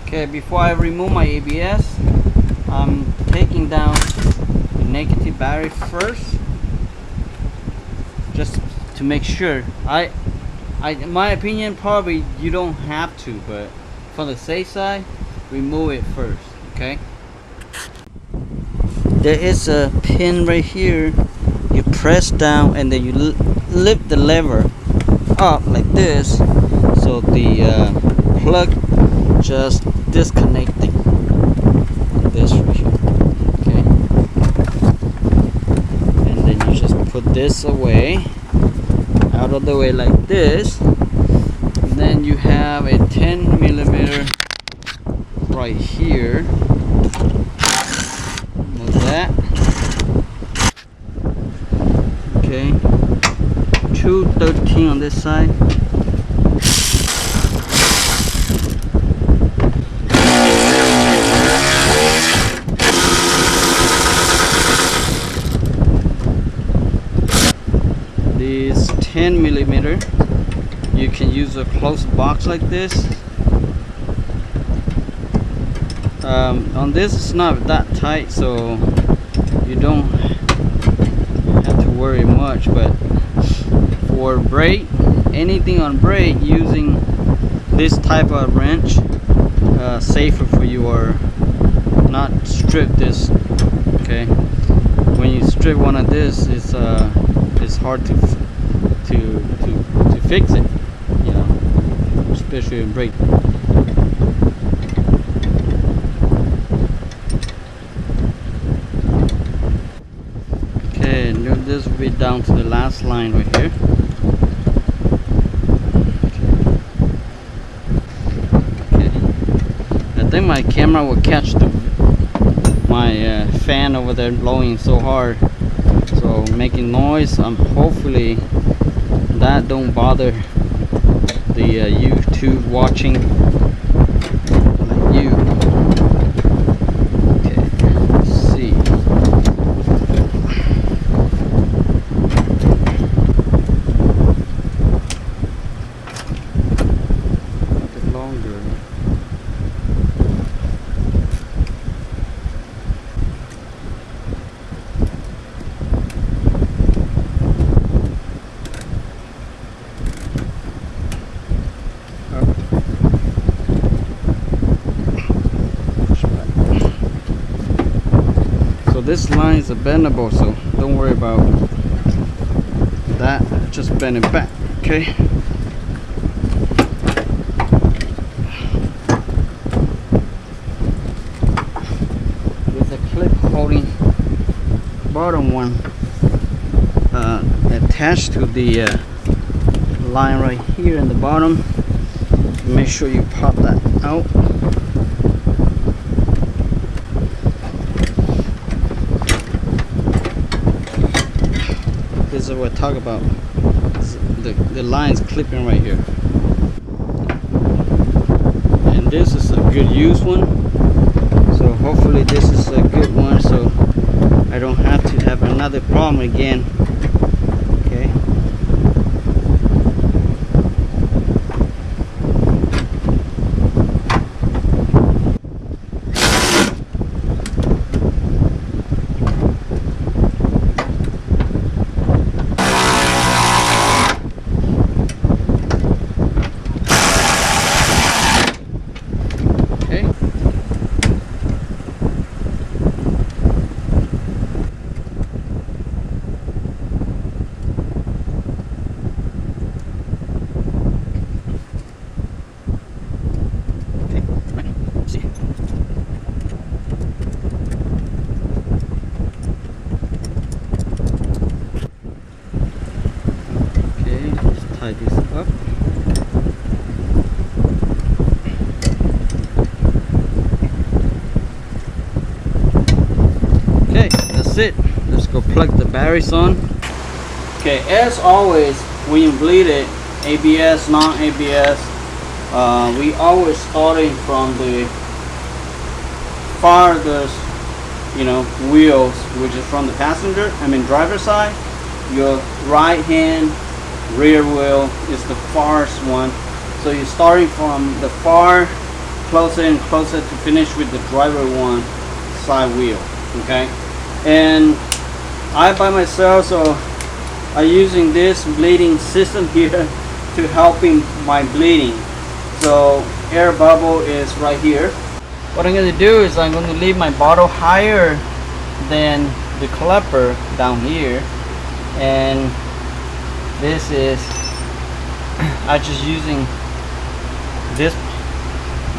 Okay, before I remove my ABS, I'm taking down the negative battery first, just to make sure. In my opinion, probably you don't have to, but for the safe side, remove it first. Okay. There is a pin right here. You press down and then you lift the lever up like this, so the plug just disconnecting like this right here. Okay, and then you just put this away, out of the way like this. And then you have a 10 millimeter right here. Move that. Okay, 213 on this side. These 10 millimeter, you can use a closed box like this. On this it's not that tight, so you don't have to worry much, but for brake, anything on brake, using this type of wrench, safer for you, or not strip this. Okay, when you strip one of this, it's hard to fix it, you know, especially in brake. Okay, now this will be down to the last line right here. Okay, I think my camera will catch my fan over there blowing so hard, so making noise. Hopefully that don't bother the YouTube watching like you. Okay, let's see. A bit longer. So this line is bendable, so don't worry about that, just bend it back. Okay, with a clip holding bottom one attached to the line right here in the bottom. Make sure you pop that out. This is what I talk about. The line's clipping right here, and this is a good used one. So hopefully this is a good one, so I don't have to have another problem again. Okay. Tie this up. Okay, that's it. Let's go plug the batteries on. Okay, as always, when you bleed it, ABS, non-ABS, we always starting from the farthest, wheels, which is from the driver's side. Your right hand rear wheel is the farthest one, so you're starting from the far closer and closer to finish with the driver one side wheel. Okay, and I by myself, so I'm using this bleeding system here to helping my bleeding. So air bubble is right here. What I'm going to do is I'm going to leave my bottle higher than the caliper down here, and this is I just using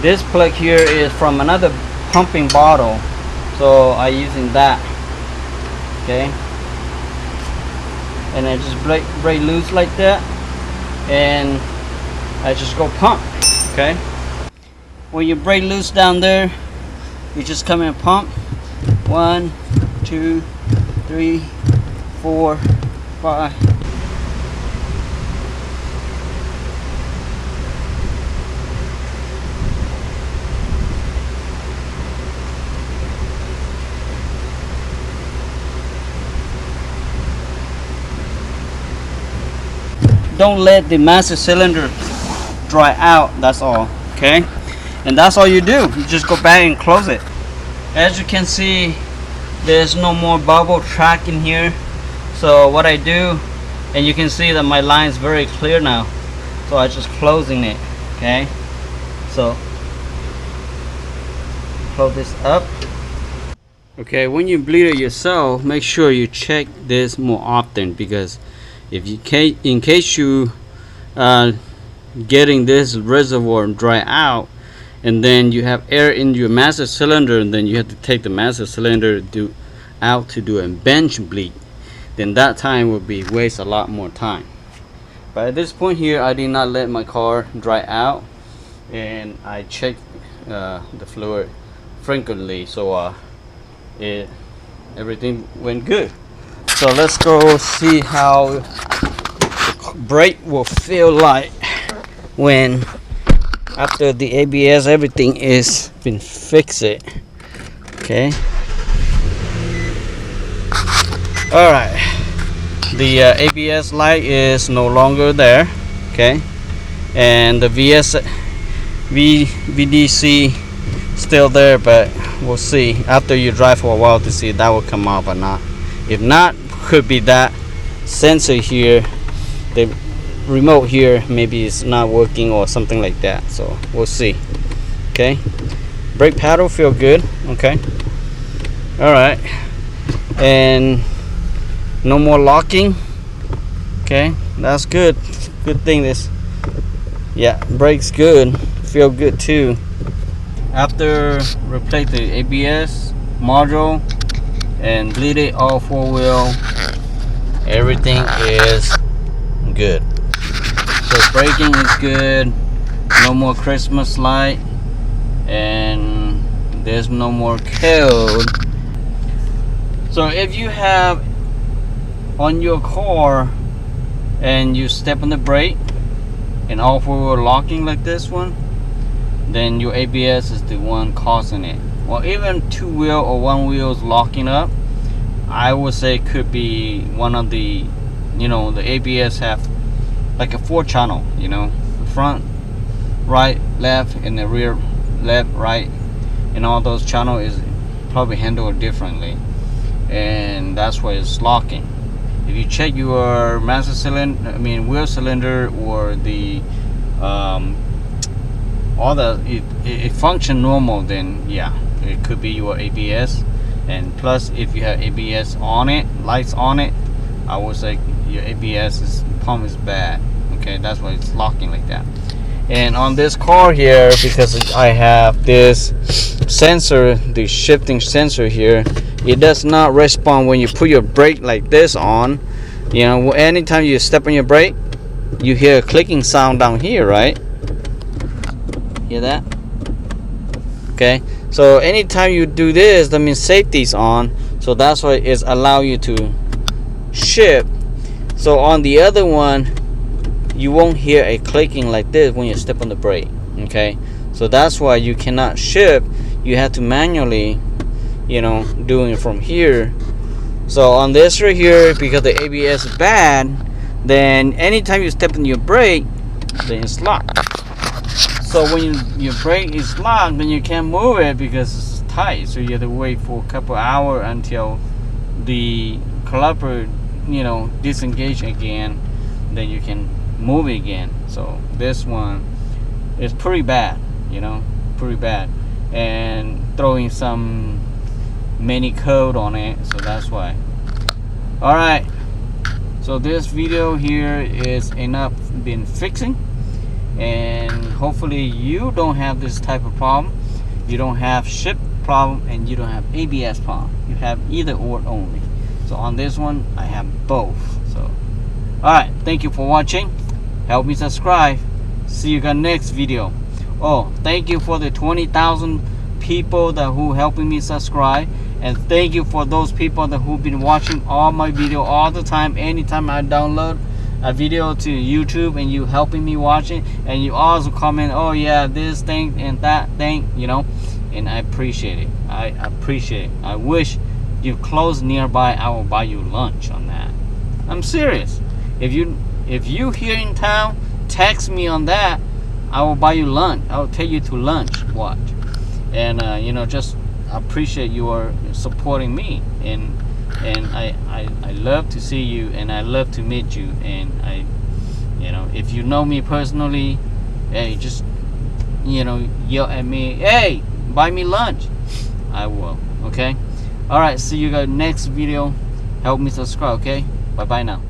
this plug here is from another pumping bottle, so I using that. Okay, and I just break loose like that, and I just go pump. Okay, when you break loose down there, you just come and pump. 1, 2, 3, 4, 5. Don't let the master cylinder dry out, that's all. Okay, and that's all you do. You just go back and close it. As you can see, there's no more bubble track in here. So what I do, and you can see that my line is very clear now, so I just closing it. Okay, so close this up. Okay, when you bleed it yourself, make sure you check this more often, because if you in case you getting this reservoir dry out, and then you have air in your master cylinder, and then you have to take the master cylinder out to do a bench bleed, then that time will be waste a lot more time. But at this point here, I did not let my car dry out, and I checked the fluid frequently, so everything went good. So let's go see how the brake will feel like when after the ABS everything is been fixed. Okay, all right, the ABS light is no longer there. Okay, and the VDC still there, but we'll see after you drive for a while to see if that will come off or not. If not, could be that sensor here, the remote here, maybe it's not working or something like that, so we'll see. Okay, brake paddle feel good. Okay, all right, and no more locking. Okay, that's good. Good thing this, yeah, brakes good, feel good too. After replace the ABS module and bleed it all 4-wheel, everything is good. So braking is good, no more Christmas light, and there's no more code. So if you have on your car and you step on the brake and all 4-wheel locking like this one, then your ABS is the one causing it. Well, even 2-wheel or 1-wheel is locking up, I would say it could be one of the, the ABS have like a 4-channel, the front, right, left, and the rear, left, right, and all those channels is probably handled differently, and that's why it's locking. If you check your master cylinder, wheel cylinder, or the all the it function normal, then yeah, it could be your ABS. And plus, if you have ABS on it, lights on it, I would say your ABS pump is bad. Okay, that's why it's locking like that. And on this car here, because I have this sensor, the shifting sensor here, it does not respond when you put your brake like this on. Anytime you step on your brake, you hear a clicking sound down here, right? Hear that? Okay, so anytime you do this, that means safety's on, so that's why it's allow you to shift. So on the other one, you won't hear a clicking like this when you step on the brake. Okay, so that's why you cannot shift. You have to manually, doing it from here. So on this right here, because the ABS is bad, then anytime you step on your brake, then it's locked. So when your brake is locked, then you can't move it because it's tight. So you have to wait for a couple hours until the caliper, disengage again. Then you can move it again. So this one is pretty bad, pretty bad, and throwing some many code on it. So that's why. All right. So this video here is enough been fixing, and hopefully you don't have this type of problem. You don't have ship problem and you don't have ABS problem. You have either or only. So on this one I have both. So alright, thank you for watching. Help me subscribe. See you guys next video. Oh, thank you for the 20,000 people that who helping me subscribe. And thank you for those people that who've been watching all my video all the time. Anytime I download a video to YouTube and you helping me watching, and you also comment, oh yeah, this thing and that thing, and I appreciate it. I appreciate it. I wish you close nearby, I will buy you lunch on that. I'm serious. If you here in town, text me on that, I will buy you lunch. I will take you to lunch. Watch. And just appreciate your supporting me, and I love to see you, and I love to meet you, and if you know me personally, hey, just yell at me, hey, buy me lunch. I will. Okay. All right, see you guys next video. Help me subscribe. Okay, bye bye now.